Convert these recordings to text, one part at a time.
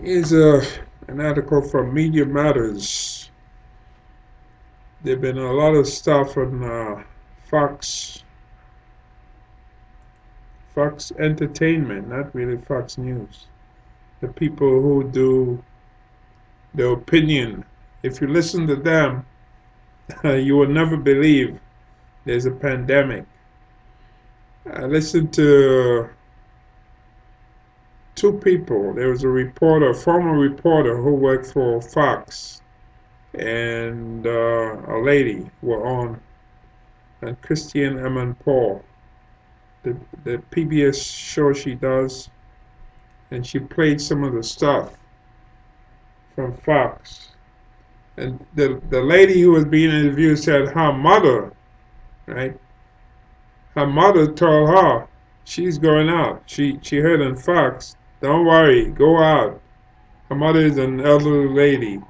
Here's an article from Media Matters. There's been a lot of stuff on Fox, Fox Entertainment, not really Fox News. The people who do the opinion. If you listen to them, you will never believe there's a pandemic. I listened to two people. There was a reporter, a former reporter who worked for Fox, and a lady were on, and Christiane Amanpour, the PBS show she does, and she played some of the stuff from Fox. And the lady who was being interviewed said her mother, right? Her mother told her she's going out. She heard on Fox, don't worry, go out. Her mother is an elderly lady,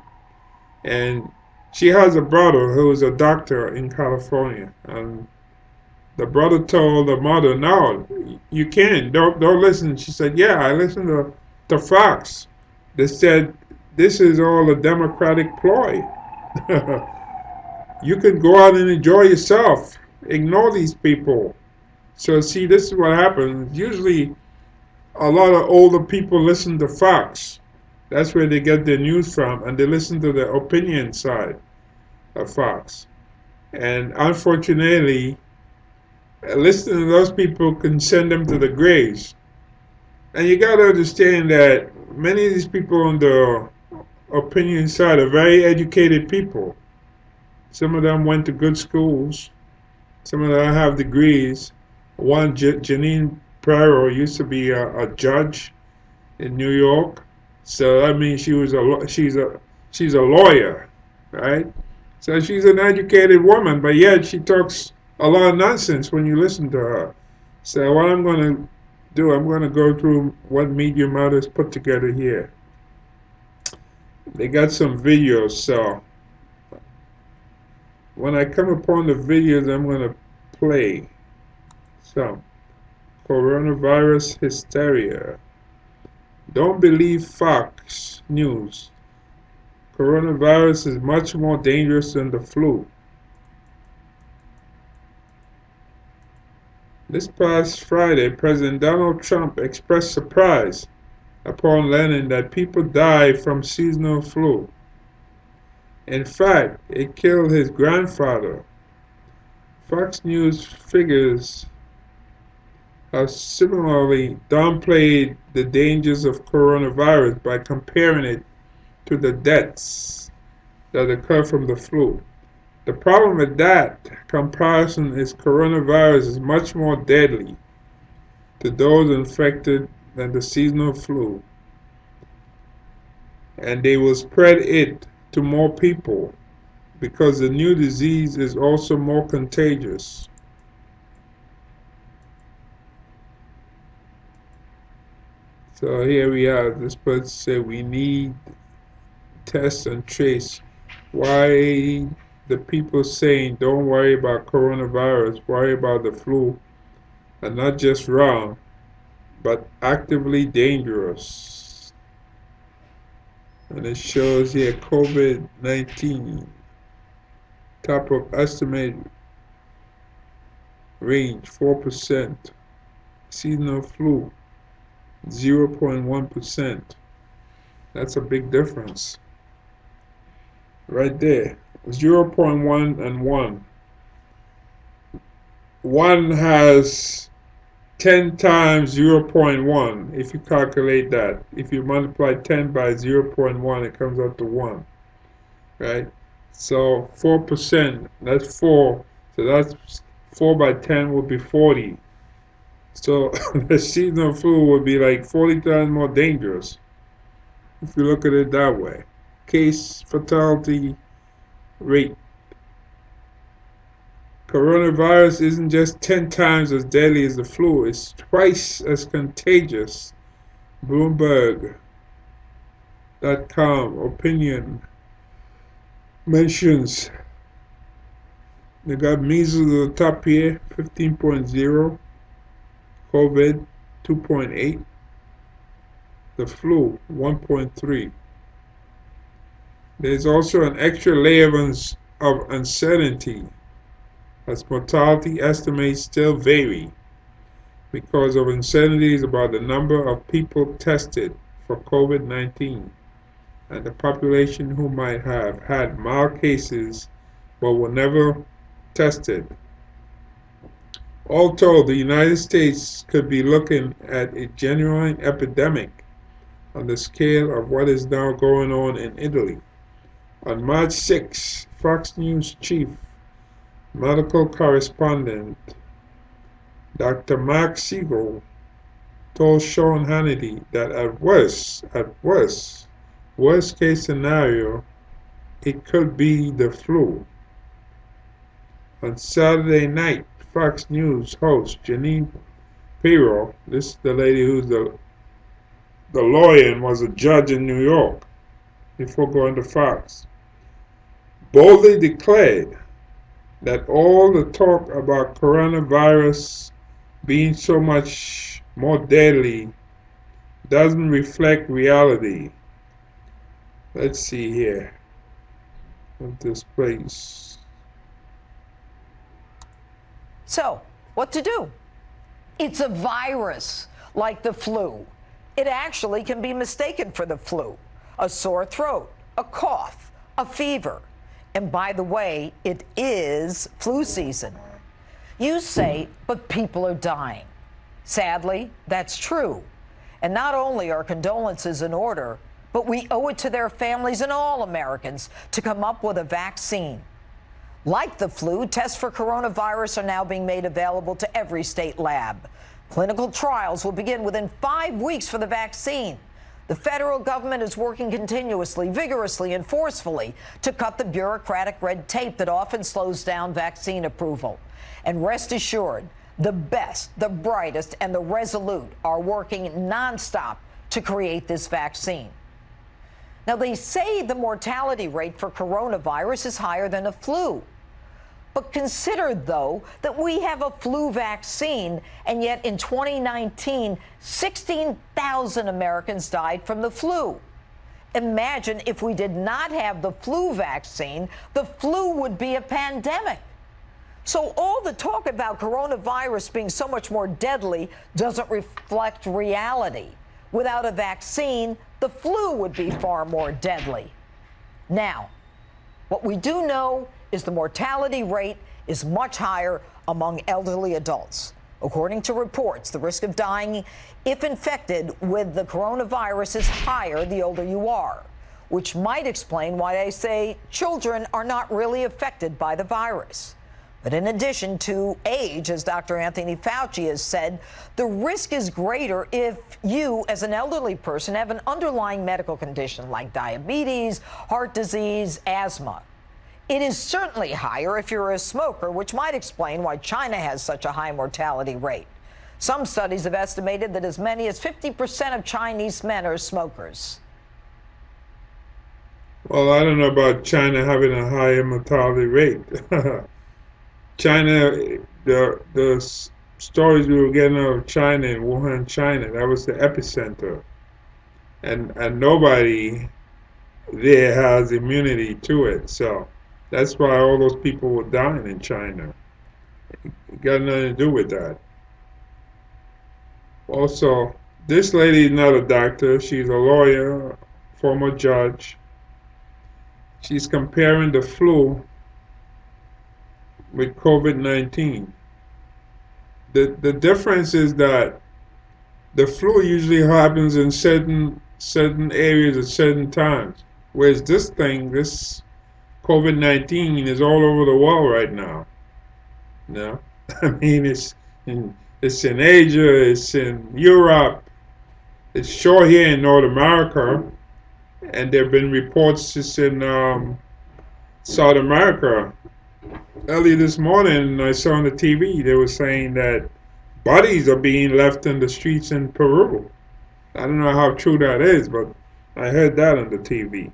and she has a brother who is a doctor in California. And the brother told the mother, "No, you can't. Don't listen." She said, "Yeah, I listened to Fox. They said this is all a Democratic ploy. You can go out and enjoy yourself. Ignore these people." So see, this is what happens. Usually, a lot of older people listen to Fox. That's where they get their news from, and they listen to the opinion side of Fox. And unfortunately, listening to those people can send them to the graves. And you got to understand that many of these people on the opinion side are very educated people. Some of them went to good schools. Some of them have degrees. One, Janine Prero, used to be a judge in New York. So that means she's a lawyer, right? So she's an educated woman, but yet she talks a lot of nonsense when you listen to her. So what I'm going to do, I'm going to go through what Media Matters put together here. They got some videos, so when I come upon the videos, I'm going to play some. Coronavirus hysteria. Don't believe Fox News. Coronavirus is much more dangerous than the flu. This past Friday, President Donald Trump expressed surprise upon learning that people die from seasonal flu. In fact, it killed his grandfather. Fox News figures have similarly downplayed the dangers of coronavirus by comparing it to the deaths that occur from the flu. The problem with that comparison is coronavirus is much more deadly to those infected than the seasonal flu, and they will spread it to more people because the new disease is also more contagious. So here we are. This person said we need test and trace. Why the people saying don't worry about coronavirus, worry about the flu, are not just wrong, but actively dangerous. And it shows here COVID-19, top of estimate range 4%, seasonal flu 0.1%. That's a big difference right there. 0.1 and 1. One has 10 times 0.1 if you calculate that. If you multiply 10 by 0.1, it comes out to 1, right? So 4%, that's 4. So that's 4 by 10 would be 40. So the seasonal flu would be like 40 times more dangerous if you look at it that way. Case fatality rate. Coronavirus isn't just 10 times as deadly as the flu, it's twice as contagious. Bloomberg.com opinion mentions they got measles at the top here, 15.0, COVID 2.8, the flu 1.3. There's also an extra layer of uncertainty as mortality estimates still vary because of uncertainties about the number of people tested for COVID-19 and the population who might have had mild cases but were never tested. All told, the United States could be looking at a genuine epidemic on the scale of what is now going on in Italy. On March 6, Fox News chief medical correspondent Dr. Mark Siegel told Sean Hannity that at worst case scenario, it could be the flu. On Saturday night, Fox News host Janine Pirro, this is the lady who's the lawyer and was a judge in New York before going to Fox, boldly declared that all the talk about coronavirus being so much more deadly doesn't reflect reality. Let's see here at this place. So, what to do? It's a virus like the flu. It actually can be mistaken for the flu, a sore throat, a cough, a fever. And by the way, it is flu season. You say, but people are dying. Sadly, that's true. And not only are condolences in order, but we owe it to their families and all Americans to come up with a vaccine. Like the flu, tests for coronavirus are now being made available to every state lab. Clinical trials will begin within 5 weeks for the vaccine. The federal government is working continuously, vigorously, and forcefully to cut the bureaucratic red tape that often slows down vaccine approval. And rest assured, the best, the brightest, and the resolute are working nonstop to create this vaccine. Now, they say the mortality rate for coronavirus is higher than a flu. But consider, though, that we have a flu vaccine, and yet in 2019, 16,000 Americans died from the flu. Imagine if we did not have the flu vaccine, the flu would be a pandemic. So all the talk about coronavirus being so much more deadly doesn't reflect reality. Without a vaccine, the flu would be far more deadly. Now, what we do know is the mortality rate is much higher among elderly adults. According to reports, the risk of dying if infected with the coronavirus is higher the older you are, which might explain why they say children are not really affected by the virus. But in addition to age, as Dr. Anthony Fauci has said, the risk is greater if you, as an elderly person, have an underlying medical condition like diabetes, heart disease, asthma. It is certainly higher if you're a smoker, which might explain why China has such a high mortality rate. Some studies have estimated that as many as 50% of Chinese men are smokers. Well, I don't know about China having a higher mortality rate. China, the stories we were getting out of China, in Wuhan, China, that was the epicenter. And nobody there has immunity to it. So that's why all those people were dying in China. It got nothing to do with that. Also, this lady is not a doctor. She's a lawyer, former judge. She's comparing the flu with COVID-19. The difference is that the flu usually happens in certain areas at certain times, whereas this COVID-19 is all over the world right now. You know, I mean, it's in Asia, it's in Europe, it's sure here in North America, and there have been reports just in South America. Early this morning, I saw on the TV, they were saying that bodies are being left in the streets in Peru. I don't know how true that is, but I heard that on the TV.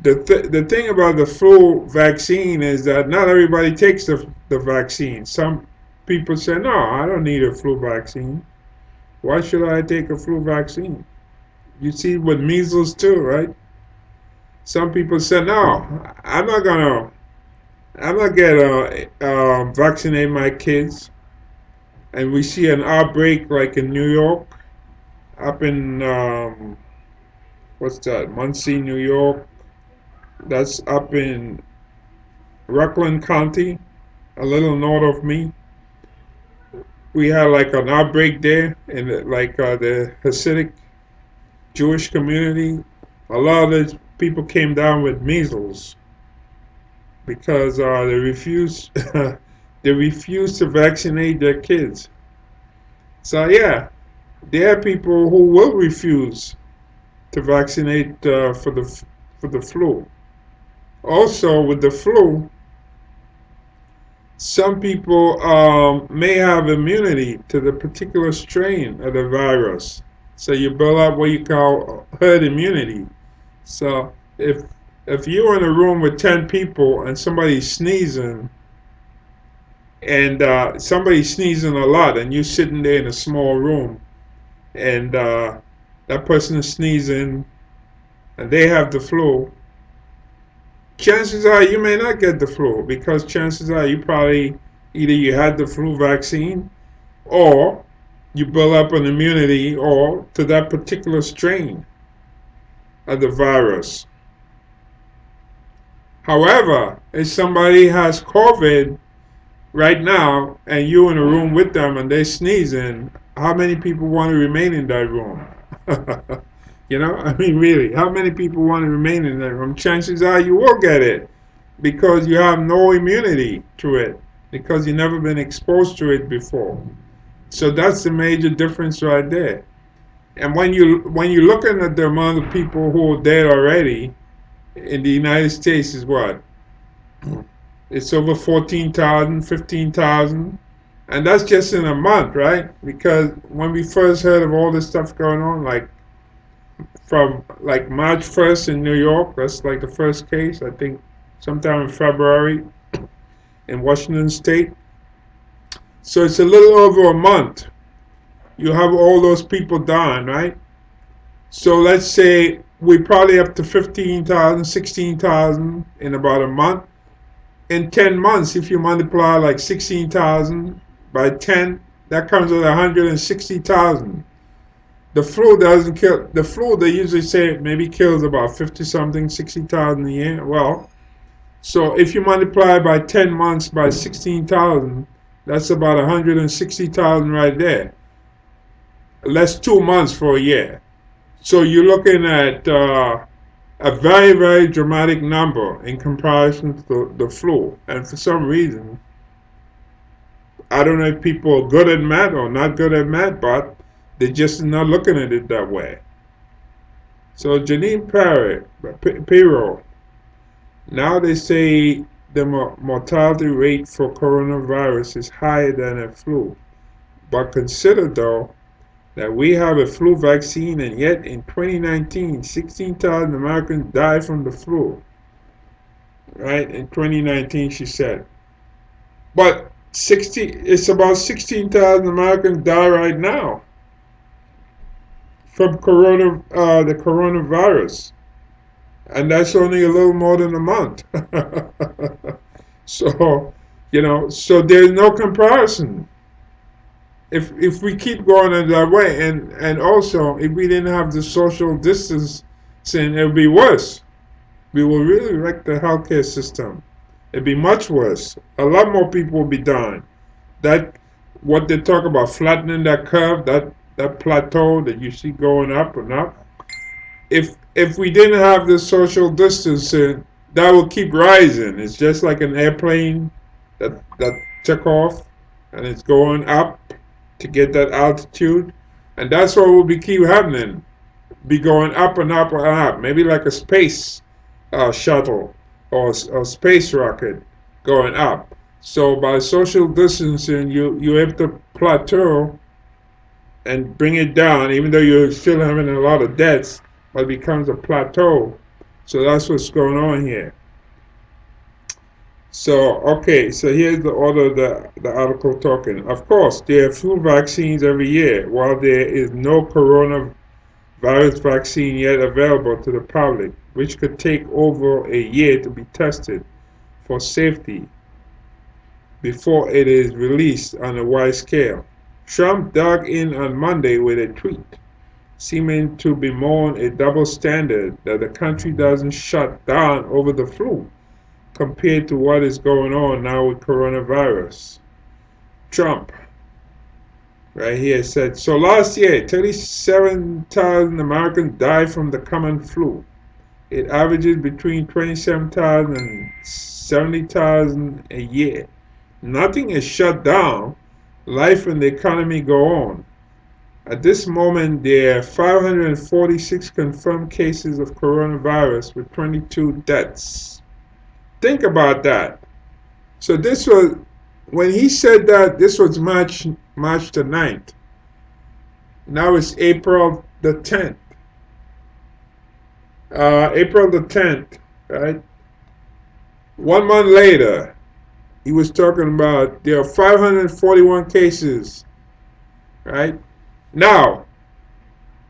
The thing about the flu vaccine is that not everybody takes the vaccine. Some people say, no, I don't need a flu vaccine. Why should I take a flu vaccine? You see with measles too, right? Some people say, no, I'm not gonna vaccinate my kids. And we see an outbreak like in New York, up in what's that, Muncie, New York. That's up in Rockland County, a little north of me. We had like an outbreak there in the Hasidic Jewish community. A lot of those people came down with measles because they refused they refused to vaccinate their kids. So yeah, there are people who will refuse to vaccinate for the flu. Also, with the flu, some people may have immunity to the particular strain of the virus. So you build up what you call herd immunity. So if you're in a room with 10 people and somebody's sneezing, and somebody's sneezing a lot, and you're sitting there in a small room, and that person is sneezing, and they have the flu, chances are you may not get the flu because chances are you probably either you had the flu vaccine or you build up an immunity or to that particular strain of the virus. However, if somebody has COVID right now and you're in a room with them and they're sneezing, how many people want to remain in that room? I mean, really, how many people want to remain in that room? Chances are you will get it because you have no immunity to it because you've never been exposed to it before. So that's the major difference right there. And when you're looking at the amount of people who are dead already in the United States is what? It's over 14,000, 15,000. And that's just in a month, right? Because when we first heard of all this stuff going on, like from like March 1st in New York, that's like the first case, I think sometime in February in Washington State. So it's a little over a month. You have all those people dying, right? So let's say we probably up to 15,000, 16,000 in about a month. In 10 months, if you multiply like 16,000 by 10, that comes with 160,000. The flu doesn't kill. The flu, they usually say maybe kills about 50 something, 60,000 a year. Well, so if you multiply by 10 months by 16,000, that's about 160,000 right there. Less 2 months for a year. So you're looking at a very, very dramatic number in comparison to the flu. And for some reason, I don't know if people are good at math or not good at math, but they're just not looking at it that way. So Janine Pirro, now they say the mortality rate for coronavirus is higher than a flu. But consider though that we have a flu vaccine and yet in 2019, 16,000 Americans died from the flu. Right? In 2019, she said. But it's about 16,000 Americans die right now from the coronavirus. And that's only a little more than a month. So, so there's no comparison. If we keep going in that way, and also if we didn't have the social distancing, it would be worse. We will really wreck the healthcare system. It'd be much worse. A lot more people will be dying. That what they talk about flattening that curve, that plateau that you see going up and up. If we didn't have the social distancing, that will keep rising. It's just like an airplane that took off and it's going up to get that altitude, and that's what will be keep happening. Be going up and up and up, maybe like a space shuttle or a space rocket going up. So by social distancing, you're able to plateau and bring it down, even though you're still having a lot of deaths, but it becomes a plateau. So that's what's going on here. So, okay, so here's the order of the article talking. Of course, there are flu vaccines every year, while there is no coronavirus virus vaccine yet available to the public, which could take over a year to be tested for safety before it is released on a wide scale. Trump dug in on Monday with a tweet, seeming to bemoan a double standard that the country doesn't shut down over the flu compared to what is going on now with coronavirus. Trump, right here, said, so last year, 37,000 Americans died from the common flu. It averages between 27,000 and 70,000 a year. Nothing is shut down. Life and the economy go on. At this moment, there are 546 confirmed cases of coronavirus with 22 deaths. Think about that. So this was, when he said that, this was March the 9th. Now it's April the 10th. April the 10th, right? 1 month later, he was talking about there are 541 cases, right? Now,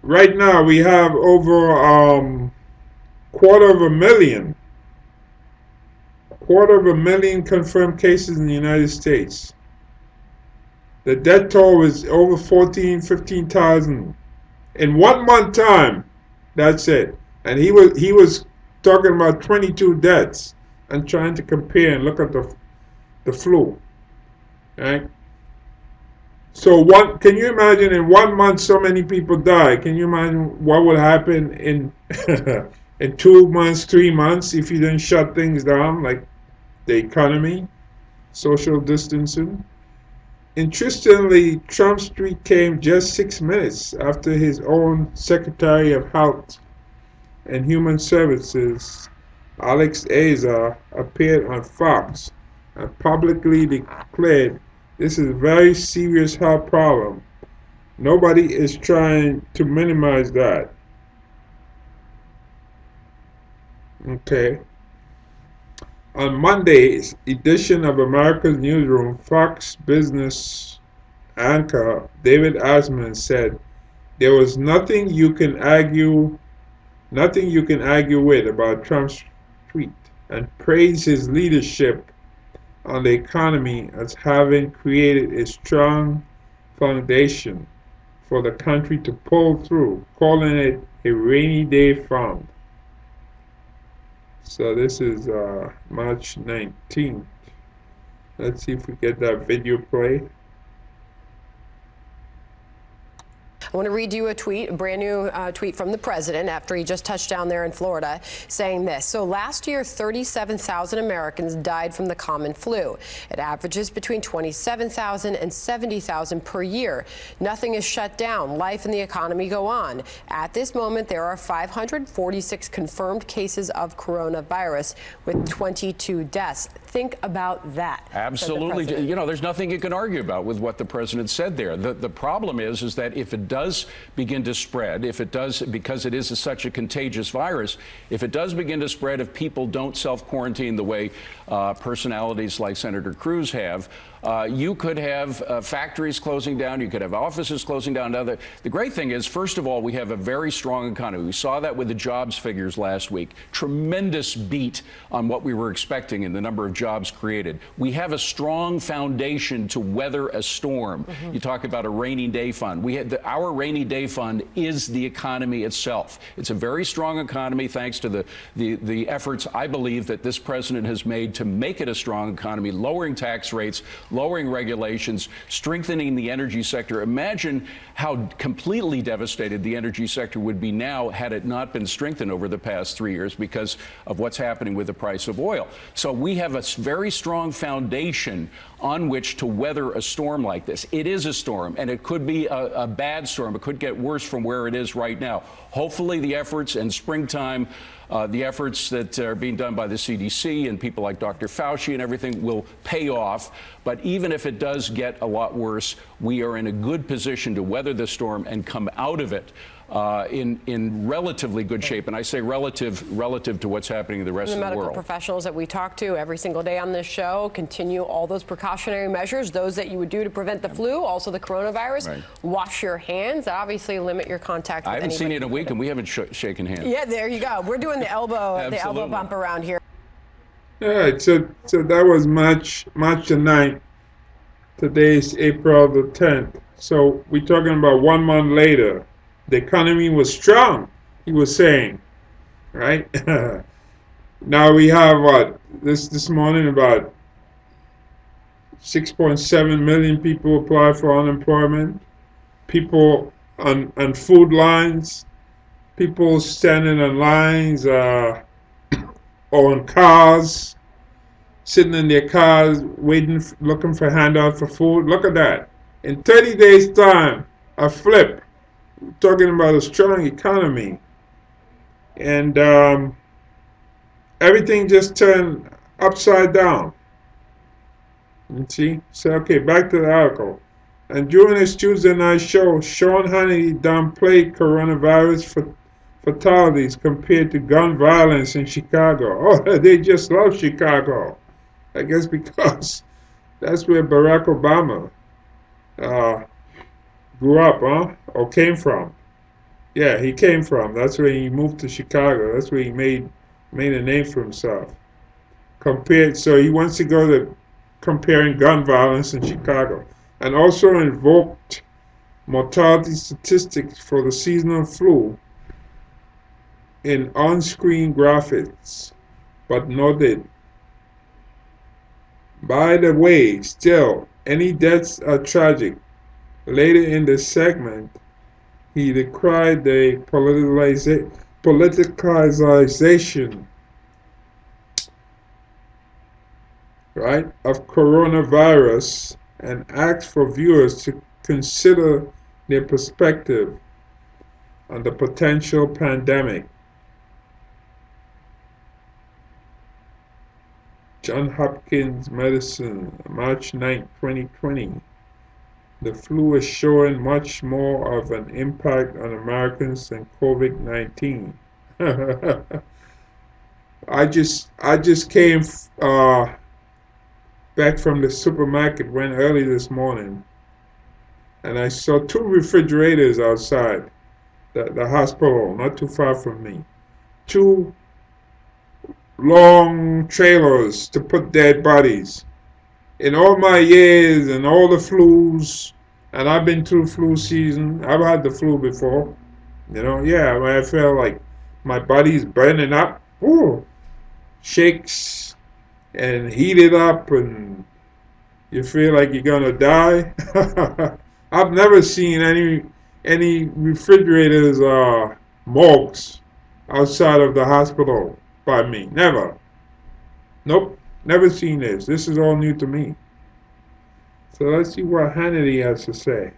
right now we have over quarter of a million confirmed cases in the United States. The death toll was over 15,000 in 1 month time. That's it. And he was talking about 22 deaths and trying to compare and look at the flu, right? So can you imagine in 1 month so many people die? Can you imagine what would happen in in 2 months, 3 months if you didn't shut things down, like the economy, social distancing? Interestingly, Trump's tweet came just 6 minutes after his own Secretary of Health and Human Services, Alex Azar, appeared on Fox and publicly declared this is a very serious health problem. Nobody is trying to minimize that. Okay. On Monday's edition of America's Newsroom, Fox Business anchor David Asman said there was nothing you can argue with about Trump's tweet, and praised his leadership on the economy as having created a strong foundation for the country to pull through, calling it a rainy day fund. So this is March 19th. Let's see if we get that video play. I want to read you a tweet, a brand new tweet from the president after he just touched down there in Florida, saying this. So last year, 37,000 Americans died from the common flu. It averages between 27,000 and 70,000 per year. Nothing is shut down. Life and the economy go on. At this moment, there are 546 confirmed cases of coronavirus with 22 deaths. Think about that. Absolutely. You know, there's nothing you can argue about with what the president said there. The problem is that if it does begin to spread, if it does, because it is such a contagious virus, if it does begin to spread, if people don't self-quarantine the way personalities like Senator Cruz have, you could have factories closing down, you could have offices closing down. Now, the great thing is, first of all, we have a very strong economy. We saw that with the jobs figures last week. Tremendous beat on what we were expecting in the number of jobs created. We have a strong foundation to weather a storm. You talk about a rainy day fund. Our rainy day fund is the economy itself. It's a very strong economy thanks to the efforts, I believe, that this president has made to make it a strong economy, lowering tax rates, lowering regulations, strengthening the energy sector. Imagine how completely devastated the energy sector would be now had it not been strengthened over the past 3 years because of what's happening with the price of oil. So we have a very strong foundation on which to weather a storm like this. It is a storm, and it could be a bad storm. It could get worse from where it is right now. Hopefully the efforts in springtime, the efforts that are being done by the CDC and people like Dr. Fauci and everything will pay off. But even if it does get a lot worse, we are in a good position to weather the storm and come out of it in relatively good shape. And I say relative to what's happening in the rest of the world. The medical professionals that we talk to every single day on this show continue all those precautionary measures, those that you would do to prevent the flu, also the coronavirus. Right. Wash your hands, obviously limit your contact with I haven't seen you in a week, and we haven't shaken hands. Yeah, there you go. We're doing the elbow bump around here. All right, so that was March the 9th. Today is April the 10th. So we're talking about 1 month later. The economy was strong, he was saying, right? Now we have what this morning about 6.7 million people apply for unemployment. People on food lines, people standing in lines or on cars, sitting in their cars waiting, looking for handout for food. Look at that. In 30 days' time, a flip. Talking about a strong economy, and everything just turned upside down. You see? So, okay, back to the article. And during his Tuesday night show, Sean Hannity downplayed coronavirus fatalities compared to gun violence in Chicago. Oh, they just love Chicago. I guess because that's where Barack Obama grew up, huh? Or came from. Yeah, he came from. That's where he moved to Chicago. That's where he made a name for himself. So he wants to go to comparing gun violence in Chicago. And also invoked mortality statistics for the seasonal flu in on-screen graphics, but noted, by the way, still, any deaths are tragic. Later in the segment, he decried the politicization, right, of coronavirus and asked for viewers to consider their perspective on the potential pandemic. John Hopkins Medicine, March 9, 2020. The flu is showing much more of an impact on Americans than COVID-19. I just came back from the supermarket, went early this morning, and I saw 2 refrigerators outside the hospital, not too far from me. 2 long trailers to put dead bodies. In all my years and all the flus, and I've been through flu season, I've had the flu before, yeah, when I feel like my body's burning up, shakes and heated up, and you feel like you're gonna die. I've never seen any refrigerators or morgues outside of the hospital by me. Never. Nope. Never seen this. This is all new to me. So let's see what Hannity has to say.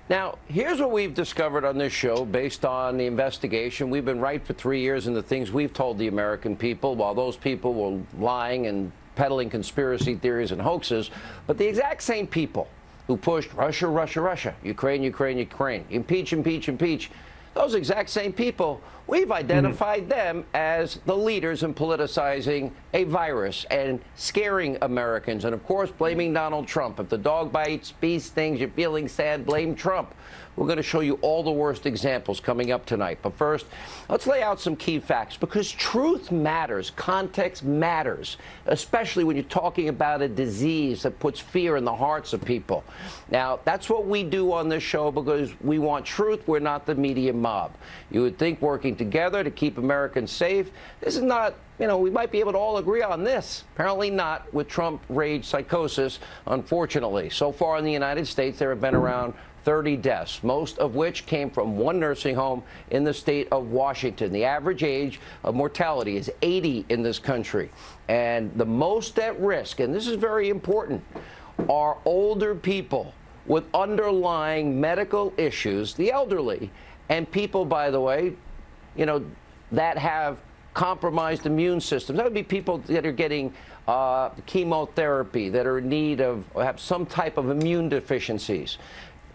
Now, here's what we've discovered on this show based on the investigation. We've been right for 3 years in the things we've told the American people, while those people were lying and peddling conspiracy theories and hoaxes. But the exact same people who pushed Russia, Russia, Russia, Ukraine, Ukraine, Ukraine, impeach, impeach, impeach, those exact same people, we've identified them as the leaders in politicizing a virus and scaring Americans. And, of course, blaming Donald Trump. If the dog bites, bee stings, you're feeling sad, blame Trump. We're going to show you all the worst examples coming up tonight. But first, let's lay out some key facts, because truth matters. Context matters, especially when you're talking about a disease that puts fear in the hearts of people. Now, that's what we do on this show, because we want truth. We're not the media mob. You would think working together to keep Americans safe. This is not, we might be able to all agree on this. Apparently not with Trump rage psychosis, unfortunately. So far in the United States, there have been around 30 deaths, most of which came from one nursing home in the state of Washington. The average age of mortality is 80 in this country. And the most at risk, and this is very important, are older people with underlying medical issues, the elderly, and people, by the way, that have compromised immune systems. That would be people that are getting chemotherapy, that are in need of, have some type of immune deficiencies.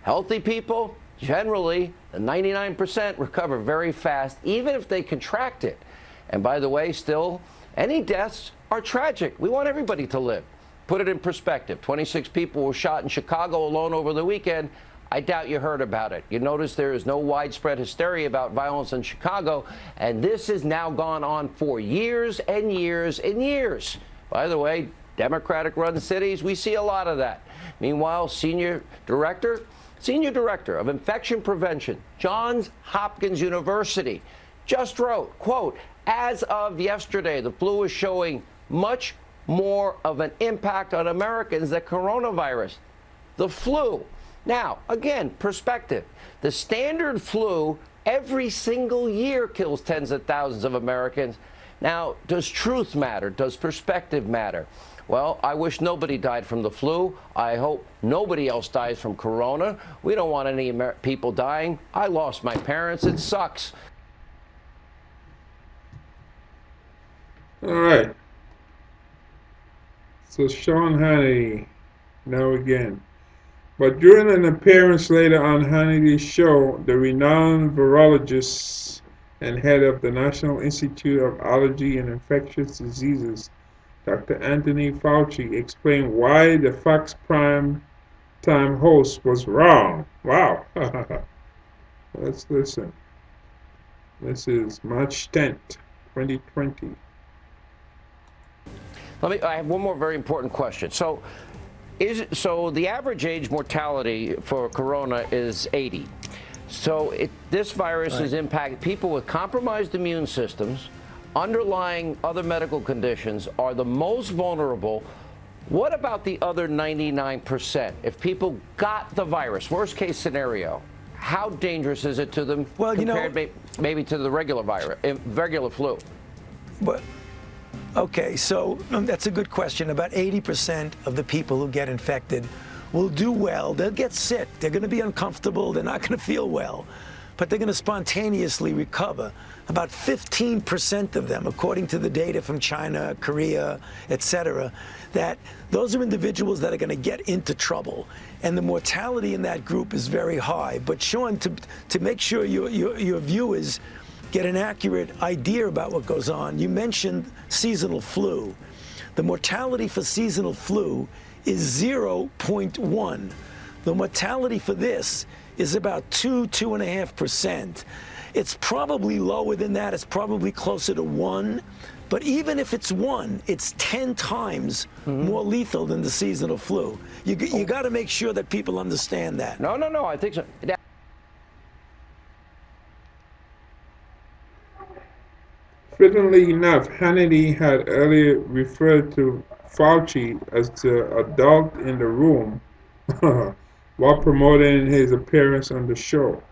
Healthy people, generally, the 99% recover very fast, even if they contract it. And by the way, still, any deaths are tragic. We want everybody to live. Put it in perspective. 26 people were shot in Chicago alone over the weekend. I doubt you heard about it. You notice there is no widespread hysteria about violence in Chicago, and this has now gone on for years and years and years. By the way, Democratic-run cities, we see a lot of that. Meanwhile, Senior Director of Infection Prevention, Johns Hopkins University, just wrote, quote, as of yesterday, the flu is showing much more of an impact on Americans than coronavirus. The flu. Now, again, perspective. The standard flu every single year kills tens of thousands of Americans. Now, does truth matter? Does perspective matter? Well, I wish nobody died from the flu. I hope nobody else dies from corona. We don't want any people dying. I lost my parents. It sucks. All right. So Sean Hannity, now again. But during an appearance later on Hannity's show, the renowned virologist and head of the National Institute of Allergy and Infectious Diseases, Dr. Anthony Fauci, explained why the Fox Prime Time host was wrong. Wow. Let's listen. This is March 10th, 2020. I have one more very important question. So the average age mortality for corona is 80. So this virus is impacting people with compromised immune systems, underlying other medical conditions are the most vulnerable. What about the other 99%? If people got the virus, worst case scenario, how dangerous is it to them compared maybe to the regular flu? But okay, so that's a good question. About 80% of the people who get infected will do well. They'll get sick. They're going to be uncomfortable. They're not going to feel well. But they're going to spontaneously recover. About 15% of them, according to the data from China, Korea, etc., that those are individuals that are going to get into trouble. And the mortality in that group is very high. But Sean, to make sure your viewers get an accurate idea about what goes on, you mentioned seasonal flu. The mortality for seasonal flu is 0.1. The mortality for this is about 2.5%. It's probably lower than that. It's probably closer to 1. But even if it's 1, it's 10 times more lethal than the seasonal flu. You got to make sure that people understand that. No, I think so. Fittingly enough, Hannity had earlier referred to Fauci as the adult in the room while promoting his appearance on the show.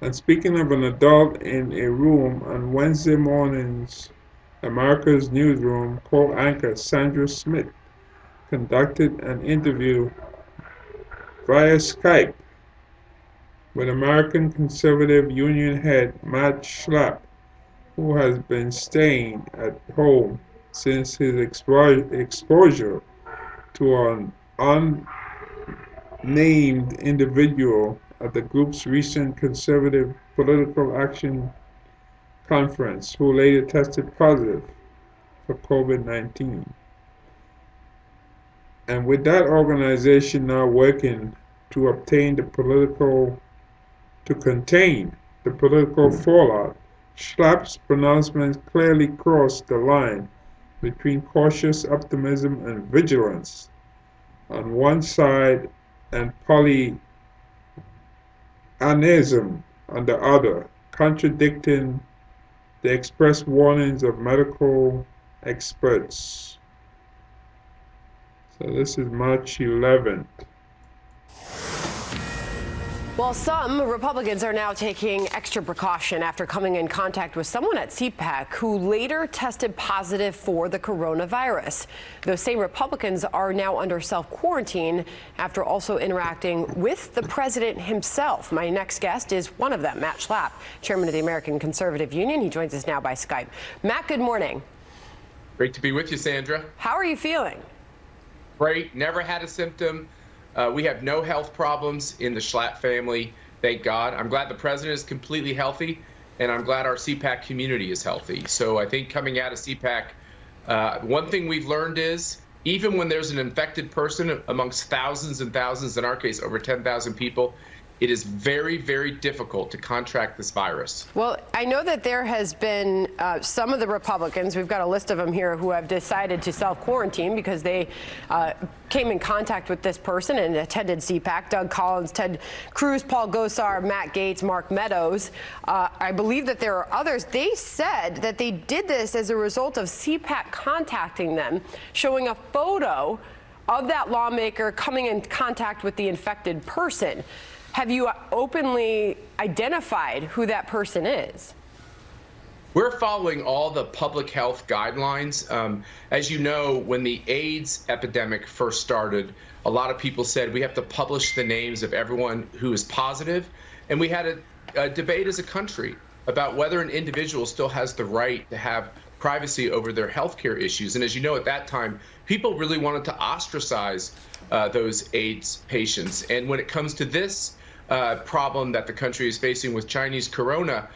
And speaking of an adult in a room, on Wednesday morning's America's Newsroom, co-anchor Sandra Smith conducted an interview via Skype with American Conservative Union head Matt Schlapp, who has been staying at home since his exposure to an unnamed individual at the group's recent Conservative Political Action Conference, who later tested positive for COVID-19. And with that organization now working to contain the political fallout, Schlapp's pronouncements clearly crossed the line between cautious optimism and vigilance on one side and Pollyannism on the other, contradicting the express warnings of medical experts. So this is March 11th. Well, some Republicans are now taking extra precaution after coming in contact with someone at CPAC who later tested positive for the coronavirus. Those same Republicans are now under self-quarantine after also interacting with the president himself. My next guest is one of them, Matt Schlapp, chairman of the American Conservative Union. He joins us now by Skype. Matt, good morning. Great to be with you, Sandra. How are you feeling? Great. Never had a symptom. We have no health problems in the Schlapp family. Thank God. I'm glad the president is completely healthy, and I'm glad our CPAC community is healthy. So I think coming out of CPAC, one thing we've learned is even when there's an infected person amongst thousands and thousands, in our case, over 10,000 people, it is very, very difficult to contract this virus. Well, I know that there has been some of the Republicans, we've got a list of them here, who have decided to self-quarantine because they came in contact with this person and attended CPAC. Doug Collins, Ted Cruz, Paul Gosar, Matt Gaetz, Mark Meadows. I believe that there are others. They said that they did this as a result of CPAC contacting them, showing a photo of that lawmaker coming in contact with the infected person. Have you openly identified who that person is? We're following all the public health guidelines. As you know, when the AIDS epidemic first started, a lot of people said we have to publish the names of everyone who is positive. And we had a debate as a country about whether an individual still has the right to have privacy over their healthcare issues. And as you know, at that time, people really wanted to ostracize those AIDS patients. And when it comes to this problem that the country is facing with Chinese corona,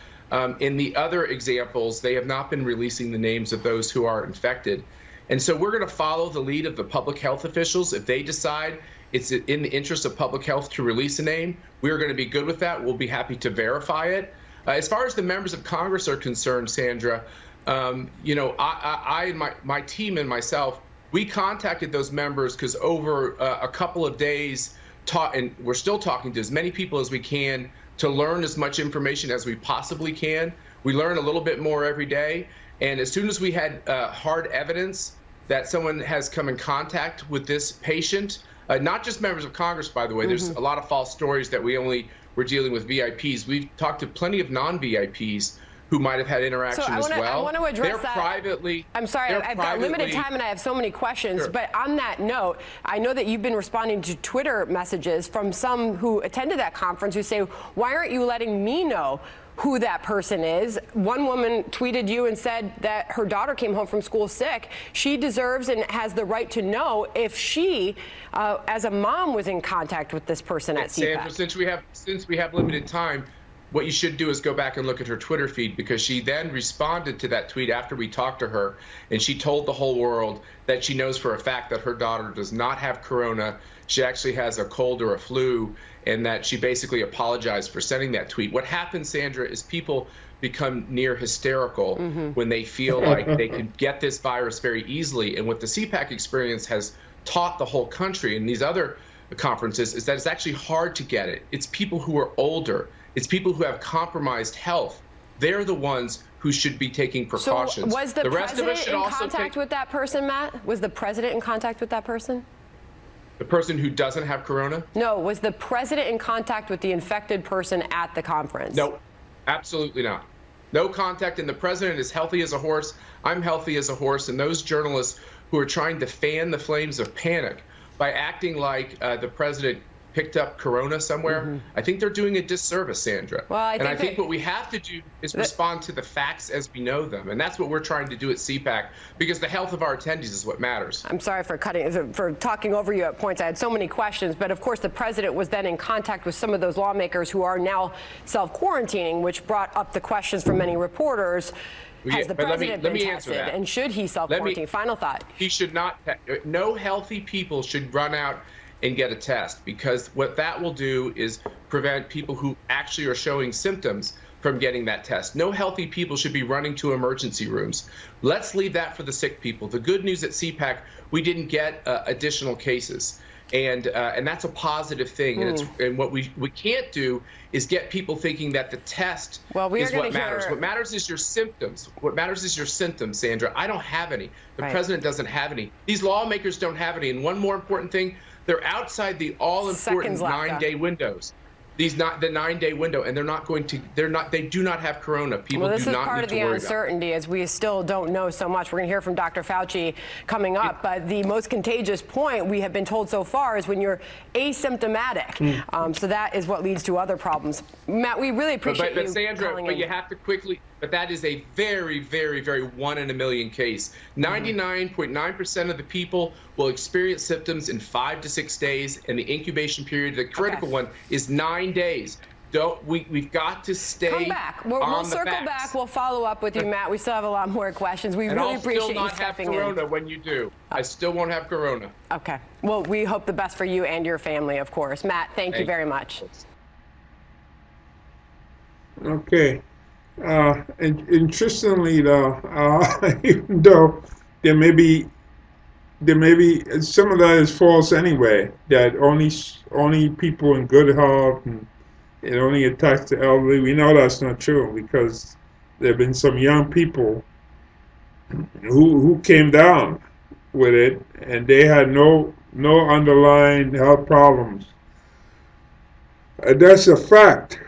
in the other examples, they have not been releasing the names of those who are infected. And so we're going to follow the lead of the public health officials. If they decide it's in the interest of public health to release a name, we're going to be good with that. We'll be happy to verify it. As far as the members of Congress are concerned, Sandra, you know, I and my team and myself, we contacted those members because over a couple of days, and we're still talking to as many people as we can to learn as much information as we possibly can. We learn a little bit more every day. And as soon as we had hard evidence that someone has come in contact with this patient, not just members of Congress, by the way, there's a lot of false stories that we only were dealing with VIPs. We've talked to plenty of non-VIPs who might have had interaction as well. I want to address they're that. Privately. I'm sorry, I've got limited time and I have so many questions. Sure. But on that note, I know that you've been responding to Twitter messages from some who attended that conference who say, why aren't you letting me know who that person is? One woman tweeted you and said that her daughter came home from school sick. She deserves and has the right to know if she, as a mom, was in contact with this person at CPAC. Sandra, since we have limited time, what you should do is go back and look at her Twitter feed, because she then responded to that tweet after we talked to her, and she told the whole world that she knows for a fact that her daughter does not have corona. She actually has a cold or a flu, and that she basically apologized for sending that tweet. What happens, Sandra, is people become near hysterical when they feel like they can get this virus very easily. And what the CPAC experience has taught the whole country and these other conferences is that it's actually hard to get it. It's people who are older. It's people who have compromised health. They're the ones who should be taking precautions. So was the president in contact with that person, Matt? Was the president in contact with that person? The person who doesn't have corona? No, was the president in contact with the infected person at the conference? No, absolutely not. No contact, and the president is healthy as a horse. I'm healthy as a horse, and those journalists who are trying to fan the flames of panic by acting like the president picked up corona somewhere, I think they're doing a disservice, Sandra. Well, I think what we have to do is respond to the facts as we know them, and that's what we're trying to do at CPAC, because the health of our attendees is what matters. I'm sorry for talking over you at points. I had so many questions, but of course the president was then in contact with some of those lawmakers who are now self-quarantining, which brought up the questions from many reporters. Has the president been tested, and should he self-quarantine? Final thought. He should not. No healthy people should run out and get a test, because what that will do is prevent people who actually are showing symptoms from getting that test. No healthy people should be running to emergency rooms. Let's leave that for the sick people. The good news at CPAC, we didn't get additional cases. And that's a positive thing. And what we can't do is get people thinking that the test is what matters. What matters is your symptoms. What matters is your symptoms, Sandra. I don't have any. The president doesn't have any. These lawmakers don't have any. And one more important thing, they're outside the all-important 9-day windows. The 9-day window, and they do not have corona. People do not need to worry about it. Well, this is part of the uncertainty, as we still don't know so much. We're going to hear from Dr. Fauci coming up, but the most contagious point we have been told so far is when you're asymptomatic. So that is what leads to other problems. Matt, we really appreciate you Sandra, calling in. You have to quickly, but that is a very, very, very 1 in a million case. 99.9% of the people will experience symptoms in 5 to 6 days, and the incubation period, the critical one, is 9 days. We've got to stay Come back. We'll circle facts. back. We'll follow up with you, Matt. We still have a lot more questions. We And really I'll appreciate still you not have stepping corona in. when you do. I still won't have corona. Okay. Well, we hope the best for you and your family, of course. Matt, thank you very much. Okay. Interestingly, though, even though there may be some of that is false anyway. That only people in good health and it only attacks the elderly. We know that's not true because there have been some young people who came down with it and they had no underlying health problems. That's a fact.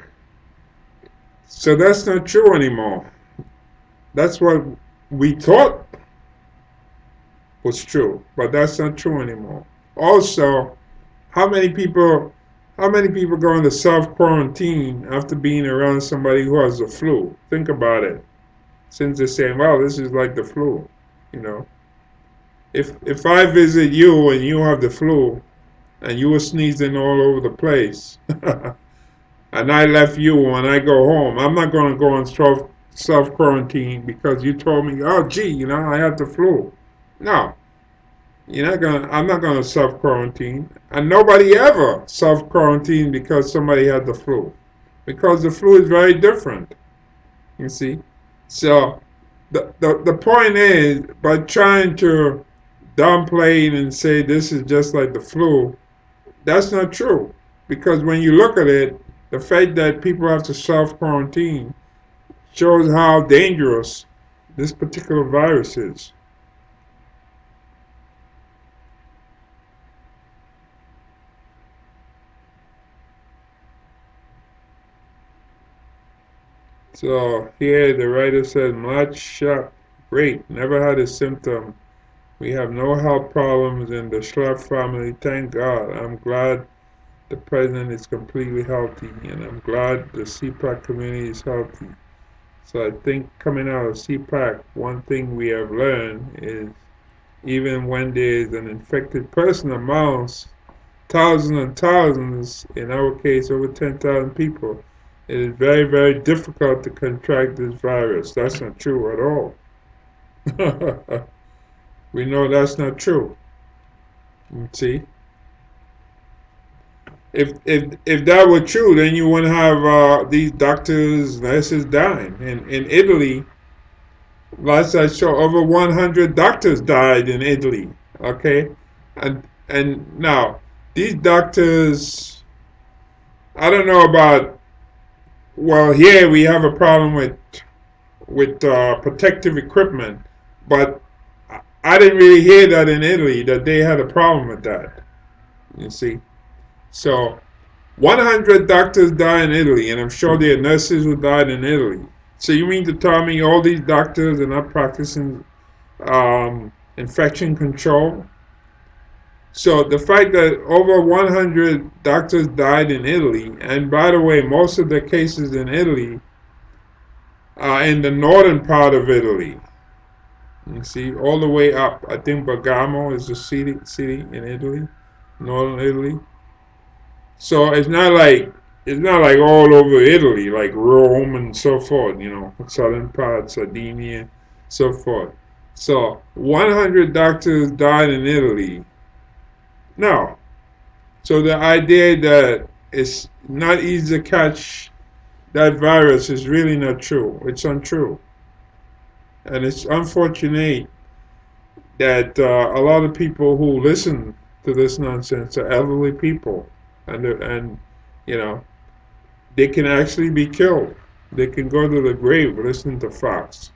So that's not true anymore. That's what we thought was true, but that's not true anymore. Also, how many people go into self-quarantine after being around somebody who has the flu? Think about it. Since they're saying, well, this is like the flu, you know. If I visit you and you have the flu and you were sneezing all over the place and I left you when I go home, I'm not going to go on self-quarantine because you told me, oh, gee, I had the flu. No. I'm not gonna self-quarantine. And nobody ever self-quarantine because somebody had the flu. Because the flu is very different. You see? So the point is, by trying to downplay it and say this is just like the flu, that's not true. Because when you look at it, the fact that people have to self-quarantine shows how dangerous this particular virus is. So here the writer said, Mlad Shap, great, never had a symptom. We have no health problems in the Schlapp family. Thank God. I'm glad the president is completely healthy, and I'm glad the CPAC community is healthy. So I think coming out of CPAC, one thing we have learned is even when there's an infected person amongst thousands and thousands, in our case over 10,000 people, it is very, very difficult to contract this virus. That's not true at all. We know that's not true. You see? If that were true, then you wouldn't have these doctors, nurses dying. In Italy, last I saw, over 100 doctors died in Italy. Okay? And now, these doctors, I don't know about. Well, here we have a problem with protective equipment, but I didn't really hear that in Italy that they had a problem with that. You see, so 100 doctors died in Italy, and I'm sure there are nurses who died in Italy. So you mean to tell me all these doctors are not practicing infection control? So the fact that over 100 doctors died in Italy, and by the way, most of the cases in Italy in the northern part of Italy. You see, all the way up. I think Bergamo is the city in Italy, northern Italy. So it's not like all over Italy, like Rome and so forth. Southern part, Sardinia, so forth. So 100 doctors died in Italy. No. So the idea that it's not easy to catch that virus is really not true. It's untrue. And it's unfortunate that a lot of people who listen to this nonsense are elderly people, and you know they can actually be killed. They can go to the grave listening to Fox.